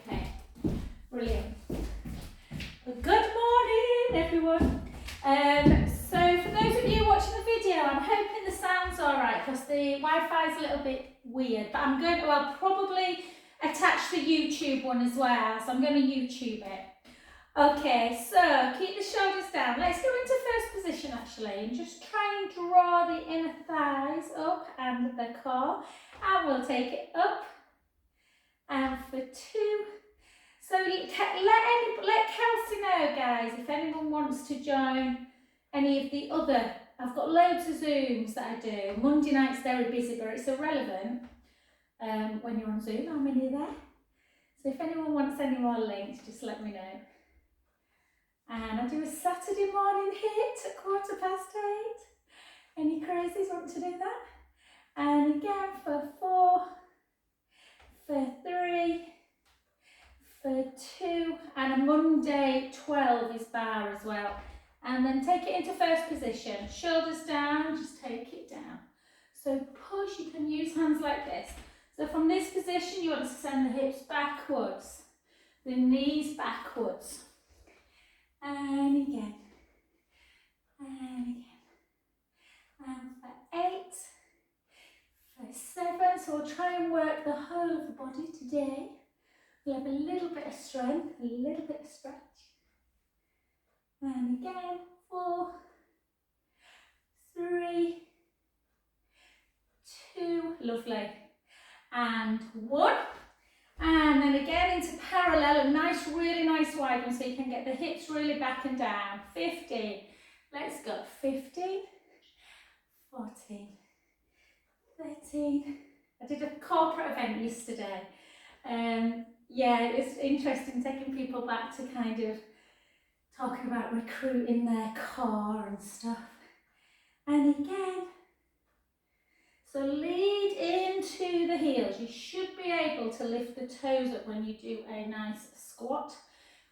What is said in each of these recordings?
Okay, brilliant. Well, good morning, everyone. So for those of you watching the video, I'm hoping the sound's all right because the Wi-Fi is a little bit weird, but I'll probably attach the YouTube one as well, so I'm going to YouTube it. Okay, so keep the shoulders down. Let's go into first position actually, and just try and draw the inner thighs up and the core, and we'll take it up, and for 2. So let Kelsey know, guys, if anyone wants to join any of the other. I've got loads of Zooms that I do. Monday night's very busy, but it's irrelevant when you're on Zoom, how many are there? So if anyone wants any more links, just let me know. And I do a Saturday morning hit at 8:15. Any crazies want to do that? And again for 4, for 3, for 2, and a Monday 12 is bar as well. And then take it into first position. Shoulders down, just take it down. So push, you can use hands like this. So from this position, you want to send the hips backwards, the knees backwards. And again, and again. And for 8, for 7. So we'll try and work the whole of the body today. We'll have a little bit of strength, a little bit of stretch. And again, 4, 3, 2, lovely, and 1. And then again into parallel, a nice, really nice wide one so you can get the hips really back and down. 15, let's go, 15, 14, 13. I did a corporate event yesterday. Yeah, it's interesting taking people back to kind of talking about recruiting their core and stuff. And again, so lead into the heels. You should be able to lift the toes up when you do a nice squat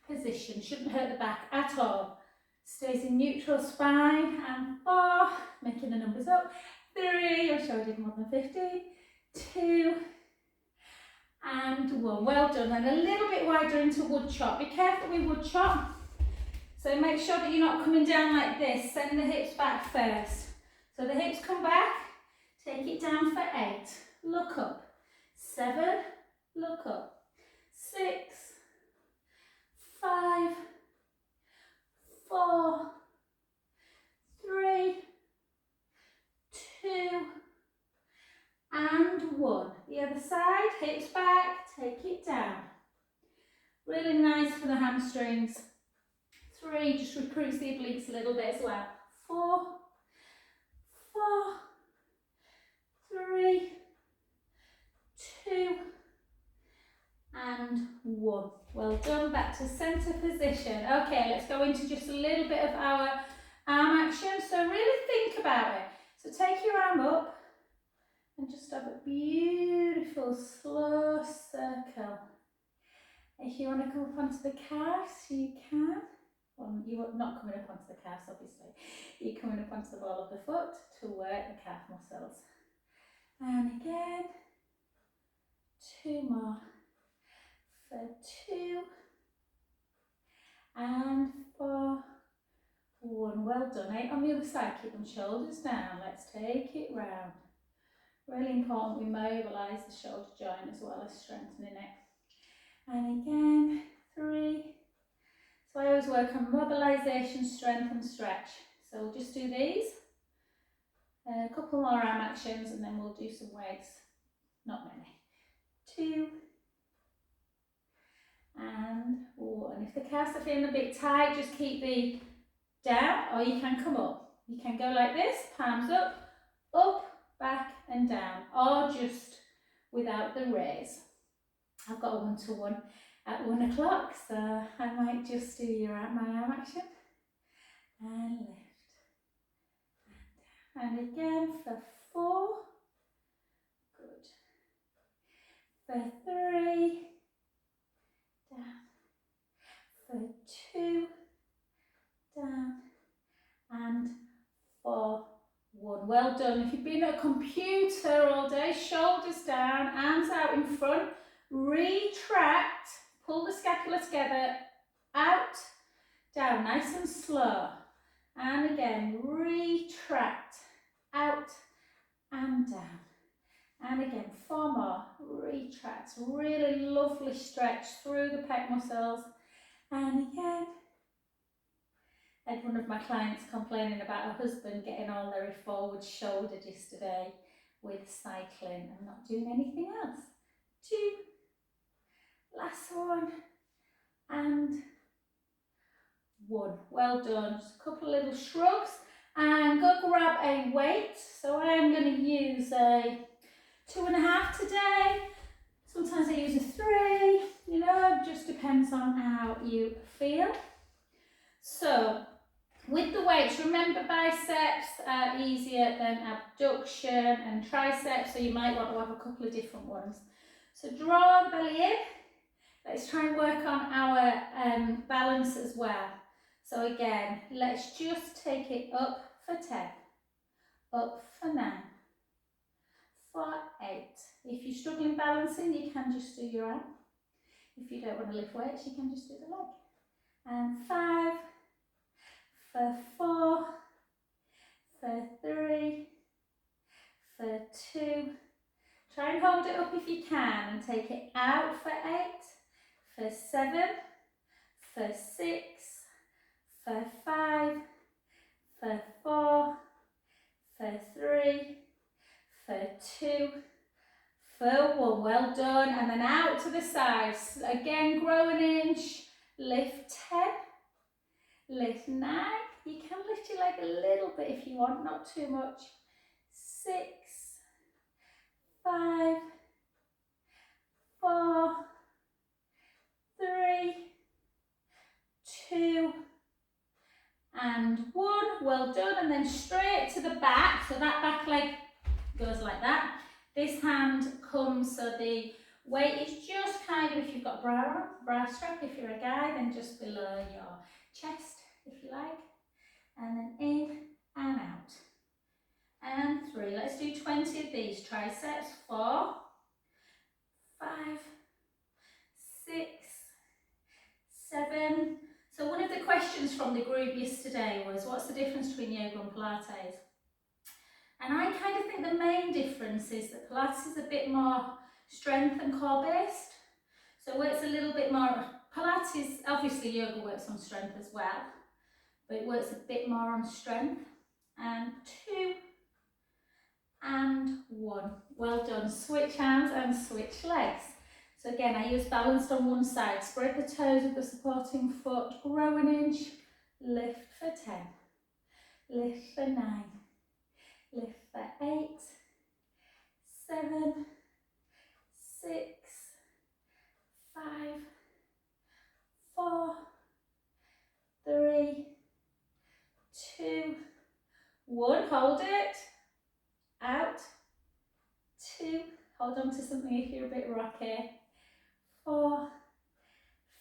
position. Shouldn't hurt the back at all. Stays in neutral spine. And 4, making the numbers up. 3, I'm sure I did more than 50. 2, and 1. Well done. And a little bit wider into wood chop. Be careful with wood chop. So make sure that you're not coming down like this. Send the hips back first. So the hips come back. Take it down for 8. Look up. 7. Look up. 6. 5. 4. 3. 2. And 1. The other side. Hips back. Take it down. Really nice for the hamstrings. 3. Just recruits the obliques a little bit as well. 4. 4. 3, 2, and 1. Well done. Back to centre position. Okay, let's go into just a little bit of our arm action. So really think about it. So take your arm up and just have a beautiful slow circle. If you want to come up onto the calves, you can. Well, you're not coming up onto the calves, obviously. You're coming up onto the ball of the foot to work the calf muscles. And again, 2 more, for 2, and for 1. Well done. 8 on the other side, keep them shoulders down. Let's take it round. Really important we mobilise the shoulder joint as well as strengthening it. And again, 3. So I always work on mobilisation, strength and stretch. So we'll just do these. A couple more arm actions and then we'll do some weights. Not many. 2 and 1. If the calves are feeling a bit tight, just keep the down, or you can come up. You can go like this, palms up, back and down, or just without the raise. I've got a 1-to-1 at 1 o'clock, so I might just do my arm action. And lift. And again for 4, good, for 3, down, for 2, down, and for 1. Well done. If you've been at a computer all day, shoulders down, arms out in front, retract, together, out, down, nice and slow. And again, retract, out and down. And again, 4 more, retract, really lovely stretch through the pec muscles. And again, I had one of my clients complaining about her husband getting all very forward shouldered yesterday with cycling and not doing anything else. 2, last one, and 1. Well done. Just a couple of little shrugs and go grab a weight. So I'm going to use a 2.5 today. Sometimes I use a 3, you know, it just depends on how you feel. So with the weights, remember biceps are easier than abduction and triceps, so you might want to have a couple of different ones. So draw the belly in. Let's try and work on our balance as well. So again, let's just take it up for 10, up for 9, for 8. If you're struggling balancing, you can just do your arm. If you don't want to lift weights, you can just do the leg. And 5, for 4, for 3, for 2. Try and hold it up if you can and take it out for 8, for 7, for 6, for 5, for 4, for 3, for 2, for 1. Well done. And then out to the sides. Again, grow an inch. Lift 10. Lift 9. You can lift your leg a little bit if you want, not too much. 6, 5, 4, 3, 2, and 1. Well done. And then straight to the back. So that back leg goes like that. This hand comes, so the weight is just kind of, if you've got bra strap, if you're a guy, then just below your chest, if you like. And then in and out. And 3. Let's do 20 of these. Triceps. 4, 5, 6, 7. So one of the questions from the group yesterday was, what's the difference between yoga and Pilates? And I kind of think the main difference is that Pilates is a bit more strength and core based. So it works a little bit more, Pilates, obviously yoga works on strength as well, but it works a bit more on strength. And 2, and 1. Well done. Switch hands and switch legs. So again, I use balanced on one side. Spread the toes of the supporting foot. Grow an inch. Lift for 10. Lift for 9. Lift for 8. 7. 6. 5. 4. 3. 2. 1. Hold it. Out. 2. Hold on to something if you're a bit rocky. 4,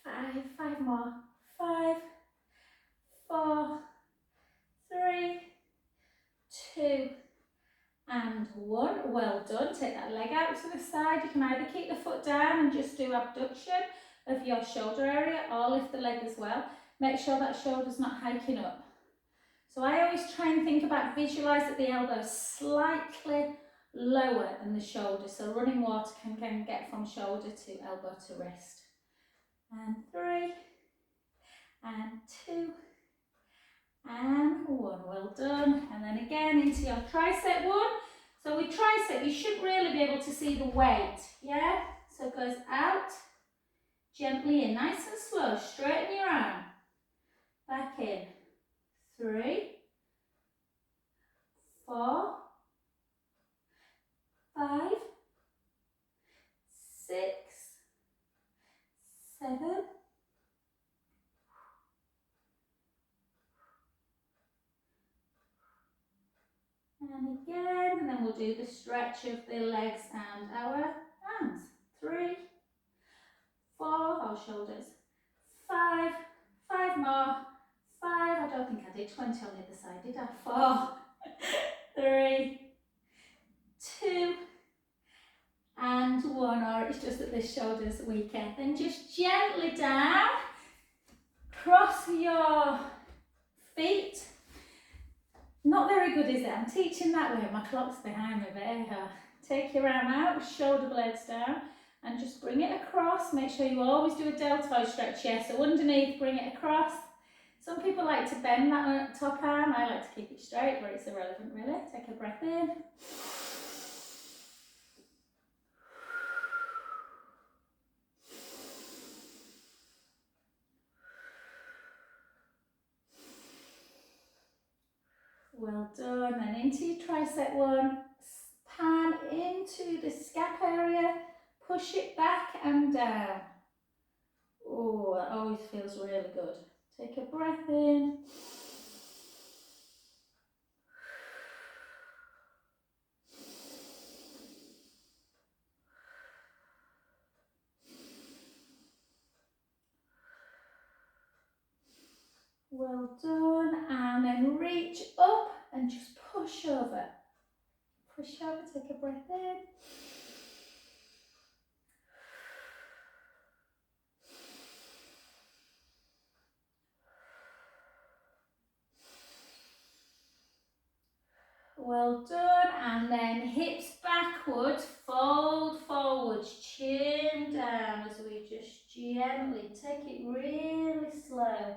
5, 5 more. 5, 4, 3, 2, and 1. Well done. Take that leg out to the side. You can either keep the foot down and just do abduction of your shoulder area, or lift the leg as well. Make sure that shoulder's not hiking up. So I always try and think about, visualise that the elbow is slightly lower than the shoulder, so running water can get from shoulder to elbow to wrist. And 3, and 2, and 1. Well done. And then again into your tricep 1. So with tricep, you should really be able to see the weight, yeah? So it goes out, gently in, nice and slow. Straighten your arm. Back in. 3, 4, 5, 6, 7, and again, and then we'll do the stretch of the legs and our hands. 3, 4, our shoulders. 5, 5 more. 5, I don't think I did 20 on the other side, did I? 4, 3, 2, and 1, or it's just that this shoulder's weaker. Then just gently down, cross your feet. Not very good, is it? I'm teaching that way. My clock's behind me, but anyhow. Take your arm out, shoulder blades down, and just bring it across. Make sure you always do a deltoid stretch. Yeah, so underneath, bring it across. Some people like to bend that top arm. I like to keep it straight, but it's irrelevant really. Take a breath in. Well done. Then into your tricep one. Palm into the scap area. Push it back and down. Oh, that always feels really good. Take a breath in. Well done. And then reach up and just push over. Push over, take a breath in. Well done, and then hips backwards, fold forwards, chin down as we just gently take it really slow.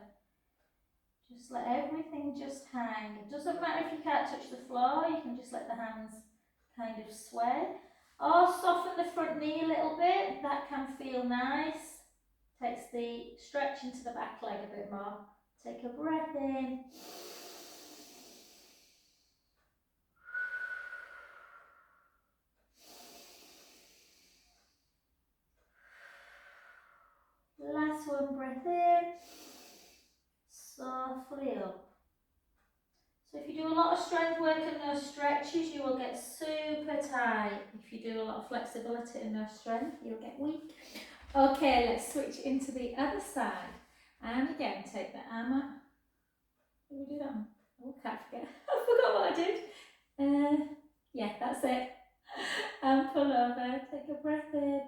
Just let everything just hang. It doesn't matter if you can't touch the floor, you can just let the hands kind of sway. Or soften the front knee a little bit, that can feel nice. Takes the stretch into the back leg a bit more. Take a breath in. Last one, breath in, softly up. So if you do a lot of strength work and no stretches, you will get super tight. If you do a lot of flexibility and no strength, you'll get weak. Okay, let's switch into the other side. And again, take the arm up. Did we do that one? Oh, can't forget. I forgot what I did. Yeah, that's it. And pull over, take a breath in.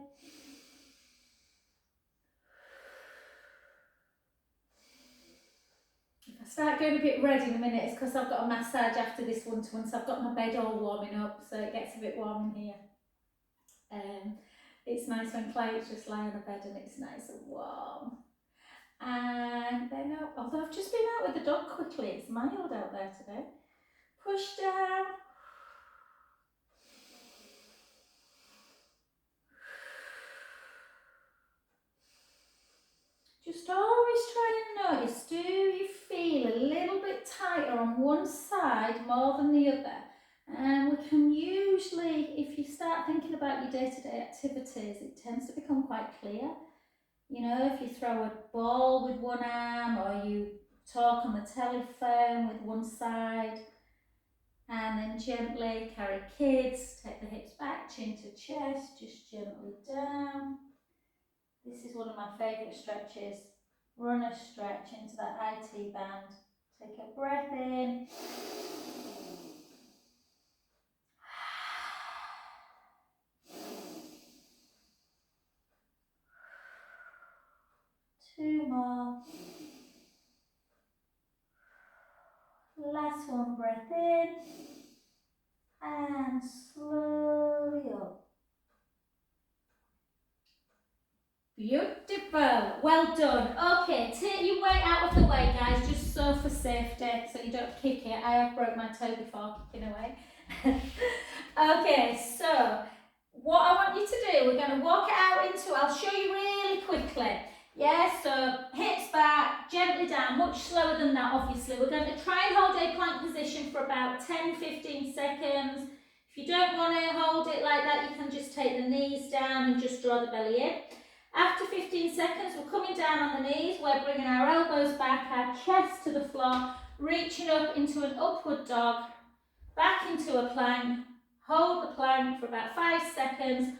If I start going a bit red in a minute, it's because I've got a massage after this one-to-one, so I've got my bed all warming up, so it gets a bit warm in here. It's nice when clients just lie on a bed and it's nice and warm. And then, although I've just been out with the dog quickly, it's mild out there today. Push down. Just always try and notice, do you feel a little bit tighter on one side more than the other? And we can usually, if you start thinking about your day-to-day activities, it tends to become quite clear. You know, if you throw a ball with one arm or you talk on the telephone with one side, and then gently carry kids, take the hips back, chin to chest, just gently down. This is one of my favourite stretches. Runner stretch into that IT band. Take a breath in. Two more. Last one, breath in. And slowly up. Beautiful, well done. Okay, take your weight out of the way, guys, just so for safety, so you don't kick it. I have broke my toe before kicking away. Okay, so what I want you to do, we're going to walk it out into, I'll show you really quickly. Yeah, so hips back, gently down, much slower than that obviously. We're going to try and hold a plank position for about 10-15 seconds. If you don't want to hold it like that, you can just take the knees down and just draw the belly in. After 15 seconds, we're coming down on the knees, we're bringing our elbows back, our chest to the floor, reaching up into an upward dog, back into a plank, hold the plank for about 5 seconds,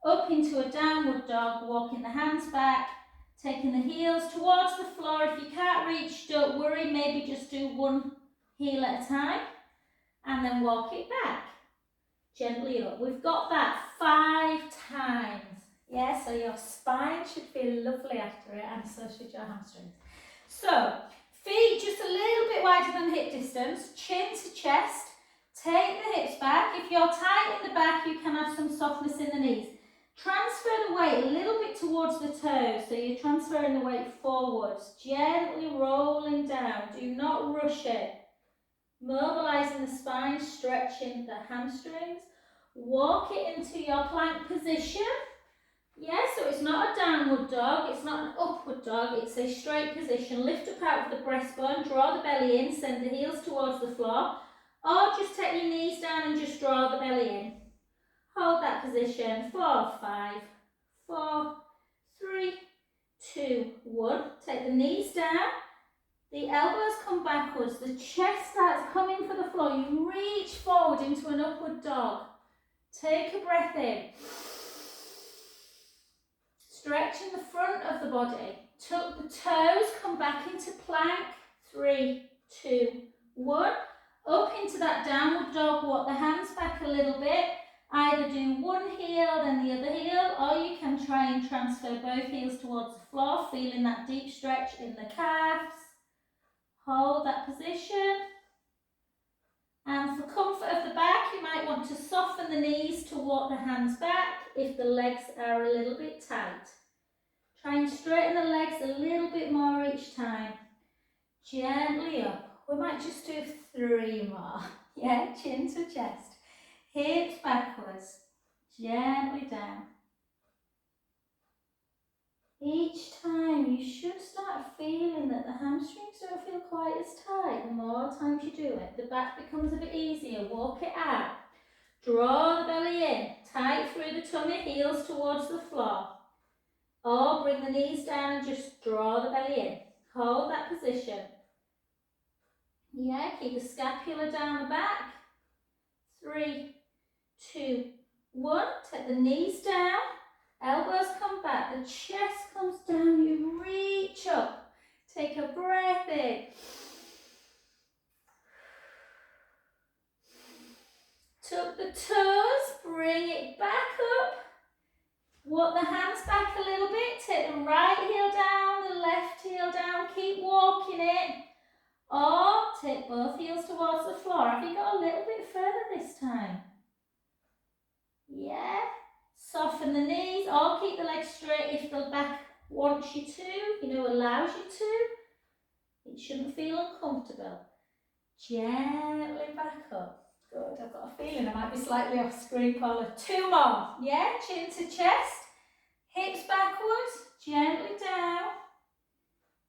up into a downward dog, walking the hands back, taking the heels towards the floor. If you can't reach, don't worry, maybe just do one heel at a time, and then walk it back, gently up. We've got that 5 times. Yeah, so your spine should feel lovely after it, and so should your hamstrings. So, feet just a little bit wider than hip distance, chin to chest. Take the hips back. If you're tight in the back, you can have some softness in the knees. Transfer the weight a little bit towards the toes, so you're transferring the weight forwards, gently rolling down. Do not rush it. Mobilizing the spine, stretching the hamstrings. Walk it into your plank position. Yeah, so it's not a downward dog, it's not an upward dog, it's a straight position. Lift up out of the breastbone, draw the belly in, send the heels towards the floor, or just take your knees down and just draw the belly in. Hold that position, 4, 5, 4, 3, 2, 1. Take the knees down, the elbows come backwards, the chest starts coming for the floor. You reach forward into an upward dog. Take a breath in. Stretching the front of the body. Tuck the toes, come back into plank. 3, 2, 1. Up into that downward dog, walk the hands back a little bit. Either do one heel then the other heel, or you can try and transfer both heels towards the floor, feeling that deep stretch in the calves. Hold that position. And for comfort of the back, you might want to soften the knees to walk the hands back if the legs are a little bit tight. Try and straighten the legs a little bit more each time. Gently up. We might just do 3 more. Yeah, chin to chest. Hips backwards. Gently down. Each time you should start feeling that the hamstrings don't feel quite as tight. The more times you do it, the back becomes a bit easier. Walk it out. Draw the belly in. Tight through the tummy, heels towards the floor. Or bring the knees down and just draw the belly in. Hold that position. Yeah, keep the scapula down the back. 3, 2, 1. Take the knees down. Elbows come back, the chest comes down, you reach up. Take a breath in. Tuck the toes, bring it back up. Walk the hands back a little bit. Take the right heel down, the left heel down. Keep walking it. Or take both heels towards the floor. Have you got a little bit further this time? Yeah. Soften the knees, or keep the legs straight if the back wants you to, allows you to. It shouldn't feel uncomfortable. Gently back up. Good, I've got a feeling I might be slightly off screen, Paula. 2 more. Yeah, chin to chest. Hips backwards, gently down.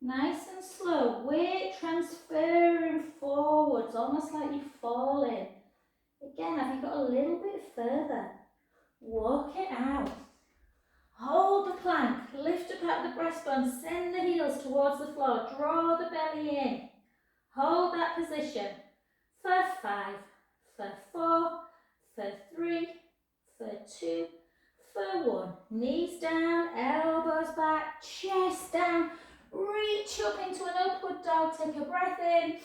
Nice and slow. Weight transferring forwards, almost like you're falling. Again, have you got a little bit further? Walk it out. Hold the plank, lift up out the breastbone, send the heels towards the floor, draw the belly in. Hold that position for 5, for 4, for 3, for 2, for 1. Knees down, elbows back, chest down, reach up into an upward dog, take a breath in.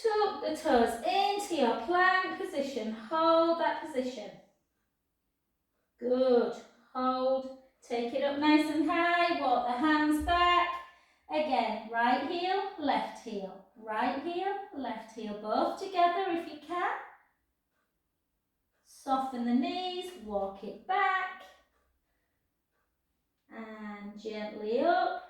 Tuck the toes into your plank position. Hold that position. Good. Hold. Take it up nice and high. Walk the hands back. Again, right heel, left heel. Right heel, left heel. Both together if you can. Soften the knees. Walk it back. And gently up.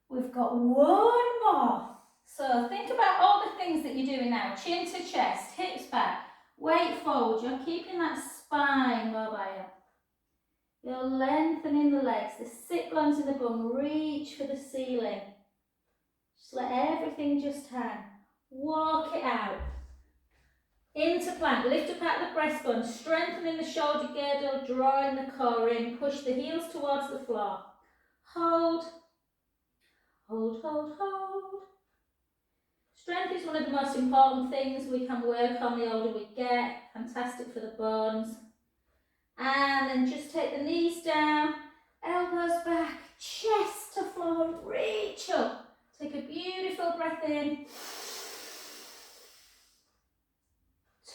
We've got 1 more. So think about all the things that you're doing now. Chin to chest, hips back, weight forward. You're keeping that spine mobile. You're lengthening the legs, the sit bones in the bum. Reach for the ceiling. Just let everything just hang. Walk it out. Into plank. Lift up out the breastbone. Strengthening the shoulder girdle, drawing the core in. Push the heels towards the floor. Hold. Hold, hold, hold. Strength is one of the most important things we can work on the older we get. Fantastic for the bones. And then just take the knees down, elbows back, chest to floor, reach up. Take a beautiful breath in.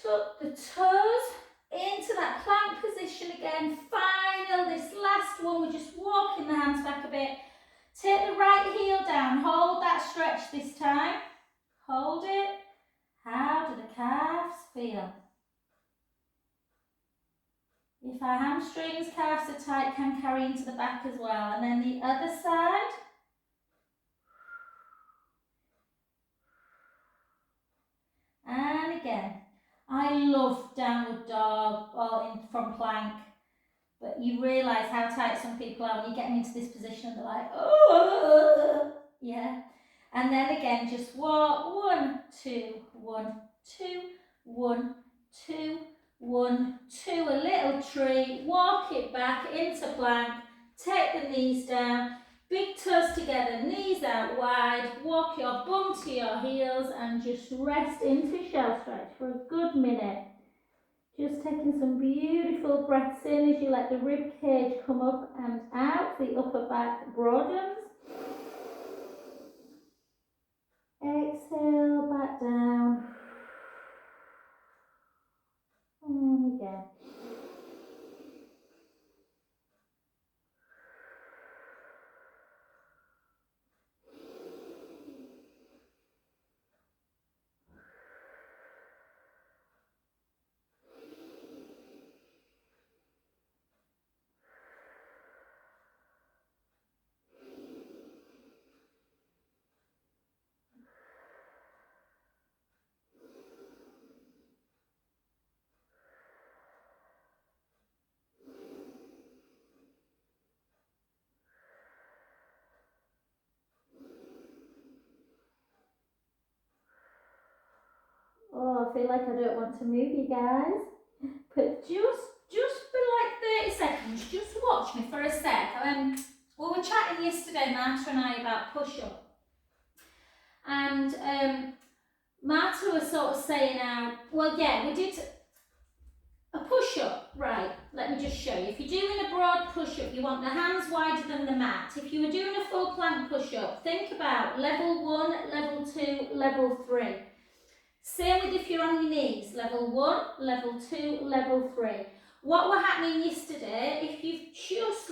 Tuck the toes into that plank position again. Final, this last one, we're just walking the hands back a bit. Take the right heel down, hold that stretch this time. Hold it. How do the calves feel? If our hamstrings, calves are tight, can carry into the back as well. And then the other side. And again. I love downward dog from plank. But you realise how tight some people are when you get them into this position and they're like, oh, yeah. And then again, just walk, 1, 2, 1, 2, 1, 2, 1, 2, a little tree, walk it back into plank, take the knees down, big toes together, knees out wide, walk your bum to your heels and just rest into shell stretch for a good minute. Just taking some beautiful breaths in as you let the rib cage come up and out, the upper back broadens. Exhale, back down. And again. Oh, I feel like I don't want to move you guys, but just for like 30 seconds, just watch me for a sec. We were chatting yesterday, Marta and I, about push-up, and Marta was sort of saying well, yeah, we did a push-up, right, let me just show you. If you're doing a broad push-up, you want the hands wider than the mat. If you were doing a full plank push-up, think about level 1, level 2, level 3. Same with if you're on your knees, level 1, level 2, level 3. What were happening yesterday, if you've just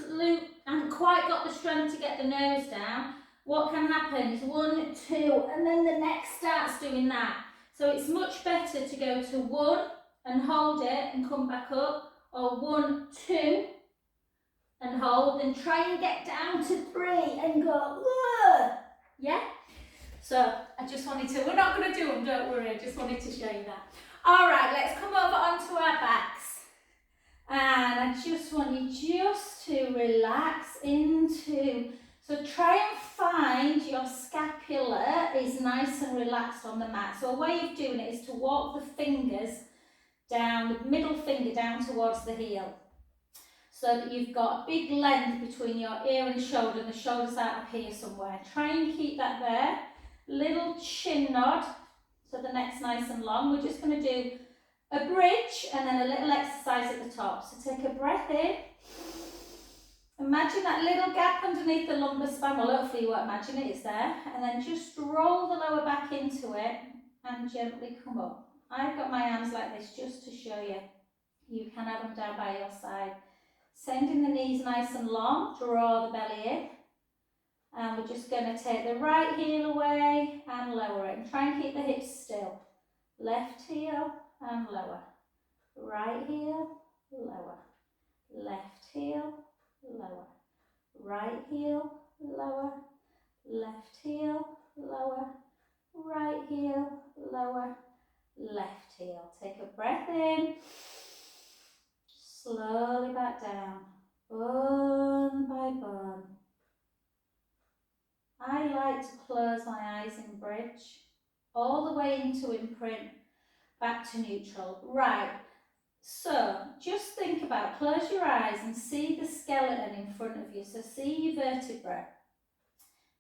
and quite got the strength to get the nose down, what can happen is 1, 2, and then the neck starts doing that. So it's much better to go to 1 and hold it and come back up, or 1, 2 and hold, and try and get down to 3 and go, whoa, yeah? So I just wanted to, we're not going to do them, don't worry, I just wanted to show you that. All right, let's come over onto our backs. And I just want you just to relax into, so try and find your scapula is nice and relaxed on the mat. So a way of doing it is to walk the fingers down, the middle finger down towards the heel, so that you've got a big length between your ear and shoulder, and the shoulder's out up here somewhere. Try and keep that there. Little chin nod, so the neck's nice and long. We're just going to do a bridge and then a little exercise at the top. So take a breath in. Imagine that little gap underneath the lumbar spine. Well, hopefully you won't imagine it, it's there. And then just roll the lower back into it and gently come up. I've got my arms like this just to show you. You can have them down by your side. Sending the knees nice and long, draw the belly in. And we're just going to take the right heel away and lower it. And try and keep the hips still. Left heel and lower. Right heel, lower. Left heel, lower. Right heel, lower. Left heel, lower. Right heel, lower. Left heel. Take a breath in. Slowly back down. Bone by bone. I like to close my eyes in bridge, all the way into imprint, back to neutral. Right, so just think about, close your eyes and see the skeleton in front of you. So see your vertebrae,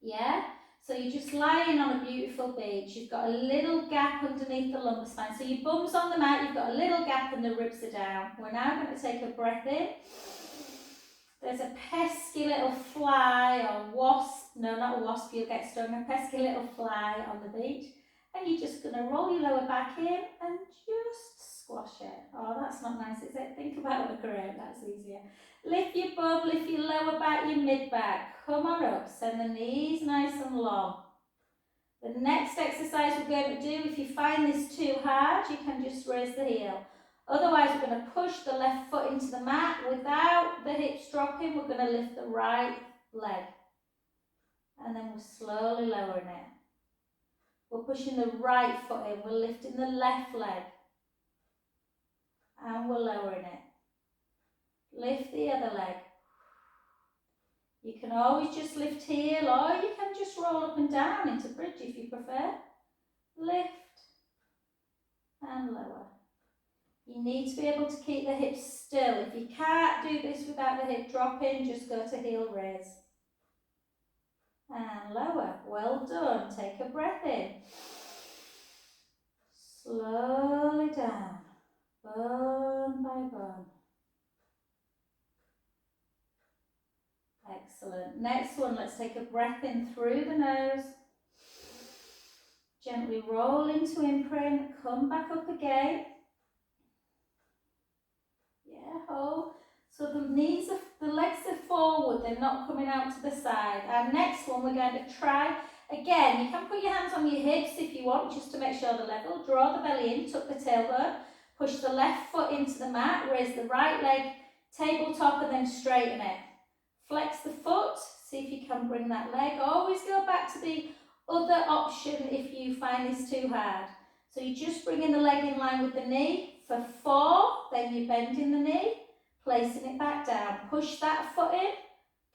yeah? So you're just lying on a beautiful beach. You've got a little gap underneath the lumbar spine. So your bum's on the mat, you've got a little gap and the ribs are down. We're now going to take a breath in. There's a pesky little fly or wasp, no, not a wasp, you'll get stung, a pesky little fly on the beach. And you're just going to roll your lower back in and just squash it. Oh, that's not nice, is it? Think about work around, that's easier. Lift your bum, lift your lower back, your mid back. Come on up, send the knees nice and long. The next exercise we're going to do, if you find this too hard, you can just raise the heel. Otherwise, we're going to push the left foot into the mat. Without the hips dropping, we're going to lift the right leg. And then we're slowly lowering it. We're pushing the right foot in, we're lifting the left leg. And we're lowering it. Lift the other leg. You can always just lift heel, or you can just roll up and down into bridge if you prefer. Lift and lower. You need to be able to keep the hips still. If you can't do this without the hip dropping, just go to heel raise. And lower. Well done. Take a breath in. Slowly down. Bone by bone. Excellent. Next one, let's take a breath in through the nose. Gently roll into imprint. Come back up again. Yeah, hold. So the legs are forward, they're not coming out to the side. Our next one, we're going to try, again, you can put your hands on your hips if you want, just to make sure they're level. Draw the belly in, tuck the tailbone, push the left foot into the mat, raise the right leg, tabletop, and then straighten it. Flex the foot, see if you can bring that leg. Always go back to the other option if you find this too hard. So you just bring in the leg in line with the knee for 4, then you're bending the knee, placing it back down. Push that foot in,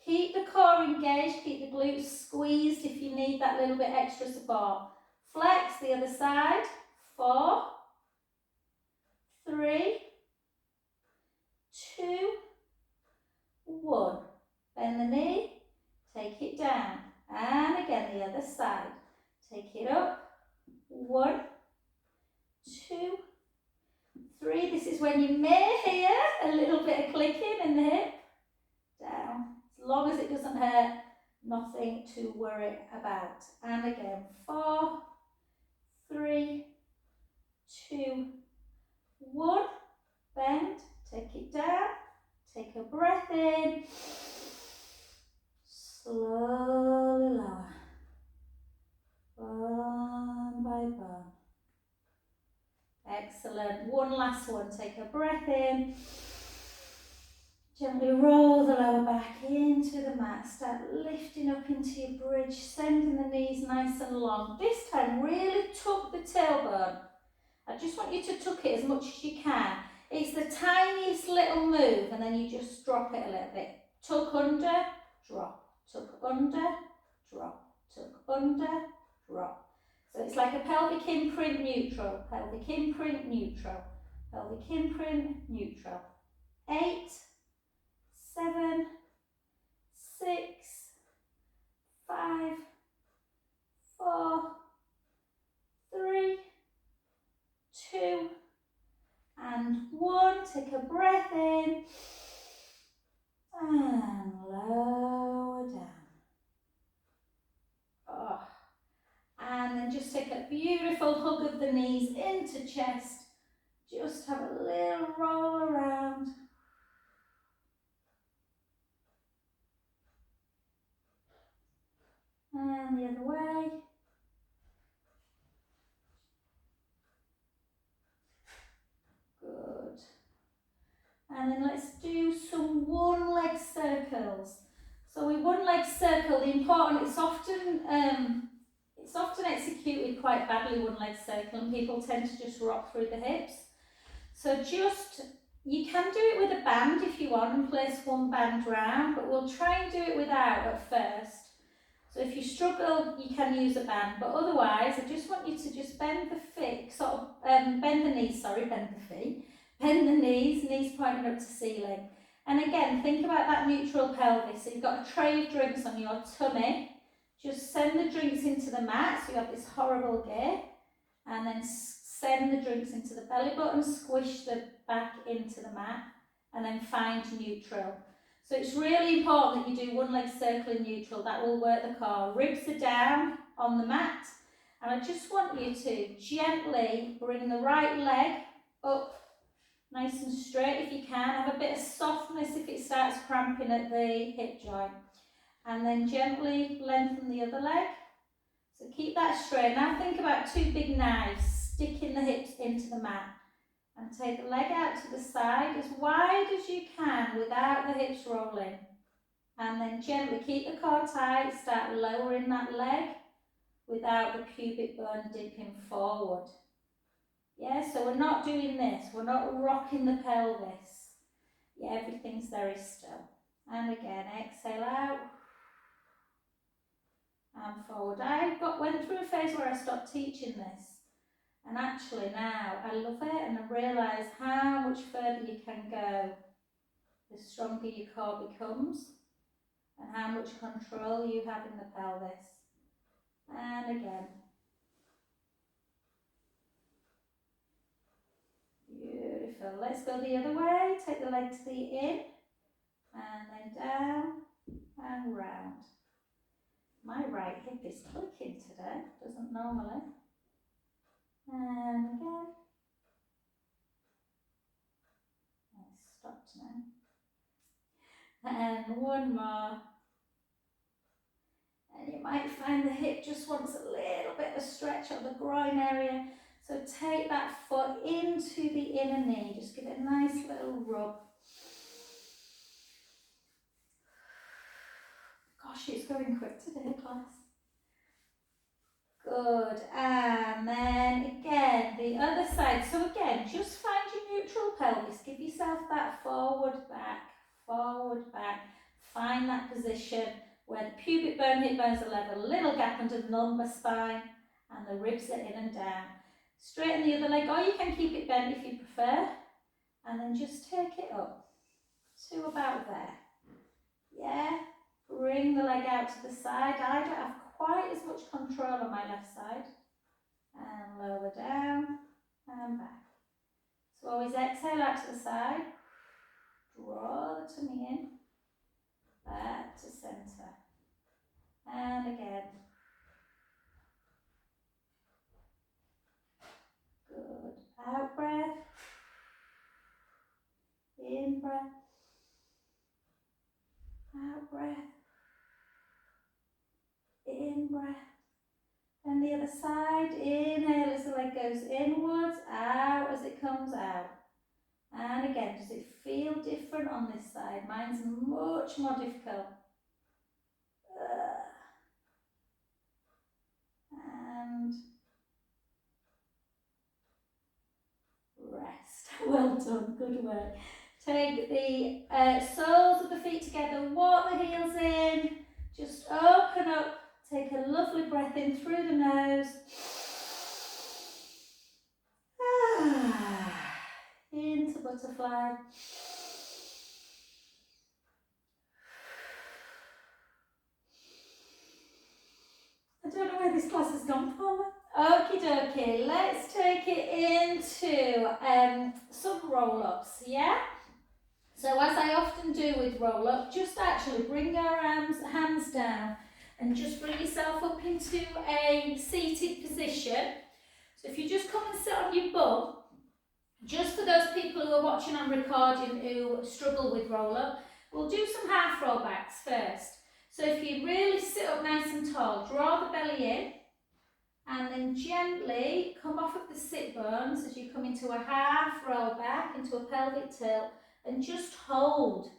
keep the core engaged, keep the glutes squeezed if you need that little bit extra support. Flex the other side, 4, 3, 2, 1. Bend the knee, take it down, and again the other side. Take it up, 1, 2, 3. This is when you may hear a little bit of clicking in the hip. Down. As long as it doesn't hurt, nothing to worry about. And again, 4, 3, 2, 1. Bend, take it down, take a breath in. Slowly lower. Bone by bone. Excellent. One last one. Take a breath in. Gently roll the lower back into the mat. Start lifting up into your bridge, sending the knees nice and long. This time, really tuck the tailbone. I just want you to tuck it as much as you can. It's the tiniest little move, and then you just drop it a little bit. Tuck under, drop. Tuck under, drop. Tuck under, drop. So it's like a pelvic imprint neutral, pelvic imprint neutral, pelvic imprint neutral. 8, 7, 6, 5, 4, 3, 2, and 1. Take a breath in and lower down. Oh. And then just take a beautiful hug of the knees into chest. Just have a little roll around. And the other way. Good. And then let's do some one leg circles. So with one leg circle, the important, it's often executed quite badly, one leg circle, and people tend to just rock through the hips. So you can do it with a band if you want and place one band round, but we'll try and do it without at first. So if you struggle, you can use a band, but otherwise, I just want you to just bend the feet, bend the knees, bend the knees pointing up to ceiling. And again, think about that neutral pelvis. So you've got a tray of drinks on your tummy. Just send the drinks into the mat, so you have this horrible gap, and then send the drinks into the belly button, squish the back into the mat, and then find neutral. So it's really important that you do one leg circle in neutral. That will work the core. Ribs are down on the mat, And I just want you to gently bring the right leg up nice and straight if you can. Have a bit of softness if it starts cramping at the hip joint. And then gently lengthen the other leg. So keep that straight. Now think about two big knives sticking the hips into the mat. And take the leg out to the side as wide as you can without the hips rolling. And then gently keep the core tight, start lowering that leg without the pubic bone dipping forward. Yeah, so we're not doing this, we're not rocking the pelvis. Yeah, everything's very still. And again, exhale out and forward. I went through a phase where I stopped teaching this. And actually now I love it, and I realise how much further you can go the stronger your core becomes and how much control you have in the pelvis. And again. Beautiful. Let's go the other way. Take the leg to the in and then down and round. My right hip is clicking today, doesn't normally. And again. It's stopped now. And one more. And you might find the hip just wants a little bit of stretch on the groin area. So take that foot into the inner knee. Just give it a nice little rub. Gosh, it's going quick today, class. Good. And then again, the other side. So again, just find your neutral pelvis. Give yourself that forward, back. Find that position where the pubic bone, hip bones are level, a little gap under the lumbar spine, and the ribs are in and down. Straighten the other leg, or you can keep it bent if you prefer, and then just take it up to about there. Yeah, bring the leg out to the side. I don't have quite as much control on my left side. And lower down and back. So always exhale out to the side, draw the tummy in, back to centre. And again. Good. Out breath. In breath. Out breath. In breath. And the other side. Inhale as the leg goes inwards. Out as it comes out. And again, does it feel different on this side? Mine's much more difficult. And rest. Well done, good work. Take the soles of the feet together, walk the heels in, just open up, take a lovely breath in through the nose. Into butterfly. I don't know where this class has gone for me. Okie dokie, let's take it into some roll-ups, yeah? So as I often do with roll-up, just actually bring your hands down and just bring yourself up into a seated position. So if you just come and sit on your bum, just for those people who are watching on recording who struggle with roll-up, we'll do some half roll backs first. So if you really sit up nice and tall, draw the belly in, and then gently come off of the sit bones as you come into a half roll back, into a pelvic tilt, and just hold.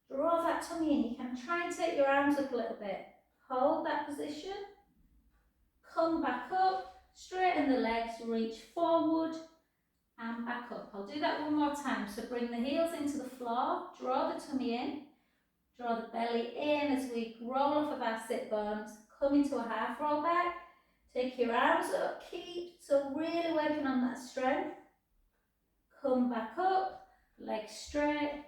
Draw that tummy in. You can try and take your arms up a little bit. Hold that position. Come back up, straighten the legs, reach forward and back up. I'll do that one more time. So bring the heels into the floor, draw the tummy in, draw the belly in as we roll off of our sit bones, come into a half roll back, take your arms up, keep, so really working on that strength. Come back up, legs straight,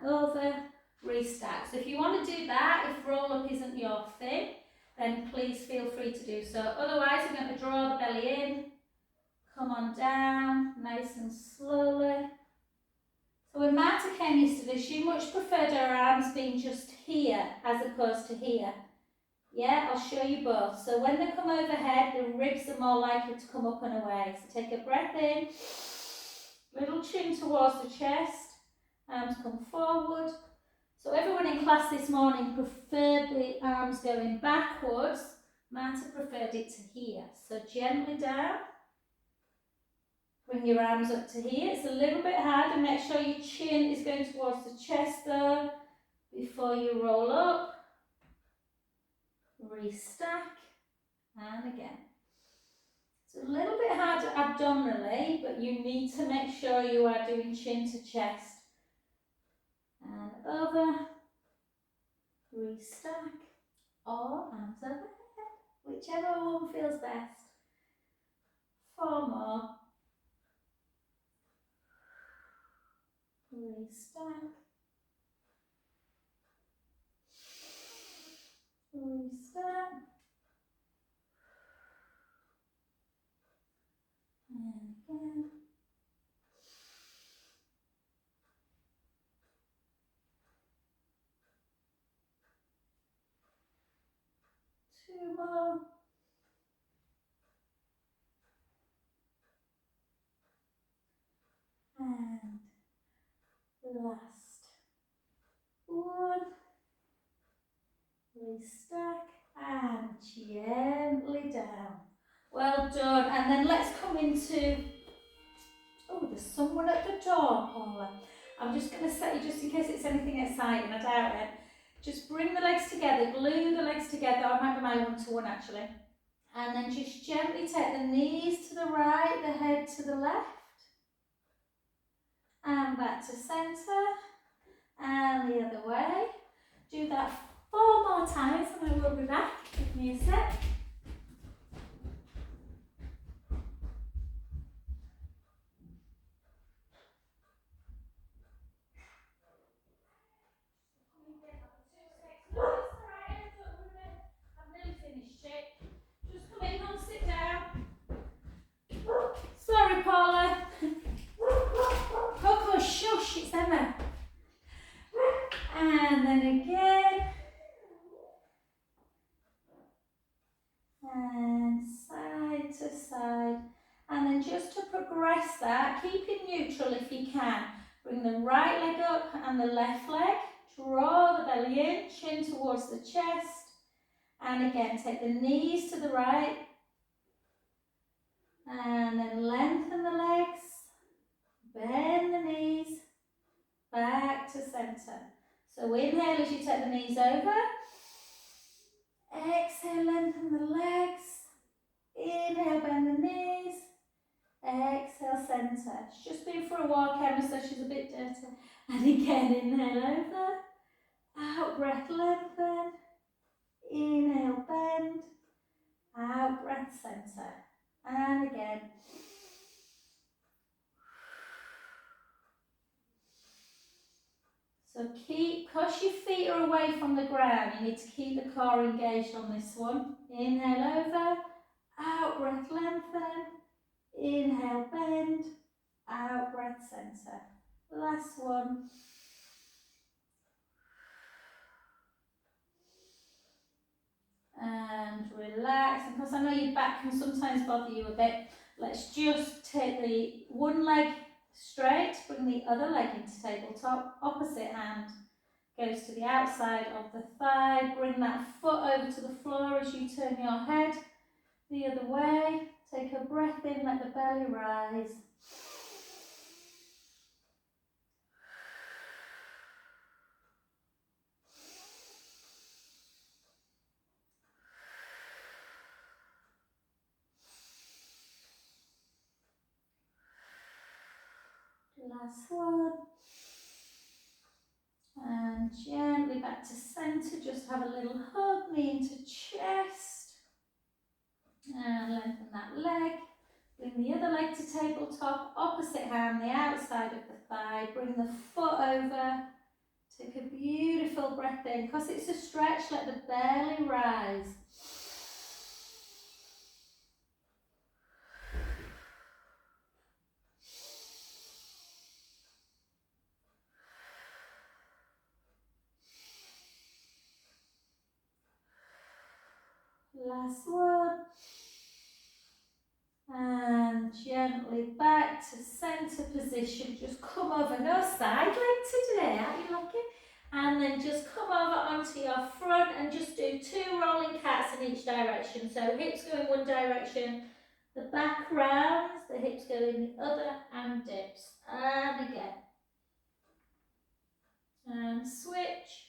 over, restart. So if you want to do that, if roll up isn't your thing, then please feel free to do so. Otherwise, we're going to draw the belly in, come on down, nice and slowly. So when Marta came yesterday, she much preferred her arms being just here as opposed to here. Yeah, I'll show you both. So when they come overhead, the ribs are more likely to come up and away. So take a breath in, little chin towards the chest, arms come forward. So everyone in class this morning preferred the arms going backwards. Marta preferred it to here. So gently down. Bring your arms up to here. It's a little bit hard, and make sure your chin is going towards the chest though before you roll up. Restack, and again. It's a little bit harder abdominally, but you need to make sure you are doing chin to chest. And over, restack, or arms overhead, whichever one feels best. 4 more. Restack, restack, and again. Two more. And last one. Restack and gently down. Well done. And then let's come into, oh, there's someone at the door, Paula. I'm just going to set you, just in case it's anything exciting, I doubt it. Just bring the legs together, glue the legs together. I might be my one-to-one actually. And then just gently take the knees to the right, the head to the left. And back to centre. And the other way. Do that 4 more times and I will be back. Give me a sec. Sorry, Paula. Coco, shush, it's Emma. And then again. And side to side. And then just to progress that, keep it neutral if you can. Bring the right leg up and the left leg. Draw the belly in, chin towards the chest. And again, take the knees to the right. And then lengthen the legs. Bend the knees. Back to centre. So inhale as you take the knees over. Exhale, lengthen the legs. Inhale, bend the knees. Exhale, centre. She's just been for a walk, Emma, so she's a bit dirty. And again, inhale over. Out, breath, lengthen. Inhale, bend. Out, breath, centre. And again. So because your feet are away from the ground, you need to keep the core engaged on this one. Inhale over, out, breath, lengthen. Inhale, bend, out, breath, centre. Last one. And relax. And because I know your back can sometimes bother you a bit, let's just take the one leg straight, bring the other leg into tabletop, opposite hand goes to the outside of the thigh, bring that foot over to the floor as you turn your head the other way, take a breath in, let the belly rise. Last one. And gently back to centre, just have a little hug, knee into chest. And lengthen that leg. Bring the other leg to tabletop, opposite hand, the outside of the thigh. Bring the foot over. Take a beautiful breath in. Because it's a stretch, let the belly rise. Last one. And gently back to centre position. Just come over, no side leg today, aren't you lucky? And then just come over onto your front and just do 2 rolling cats in each direction. So hips go in one direction, the back rounds, the hips go in the other, and dips. And again. And switch.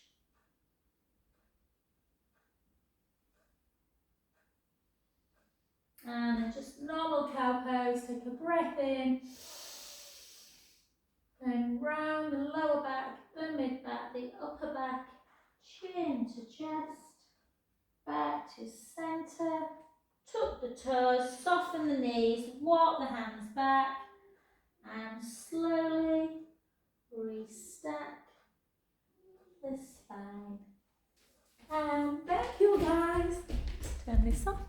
And then just normal cow pose, take a breath in. Going round the lower back, the mid back, the upper back, chin to chest, back to centre, tuck the toes, soften the knees, walk the hands back, and slowly restack the spine. And thank you guys. Turn this off.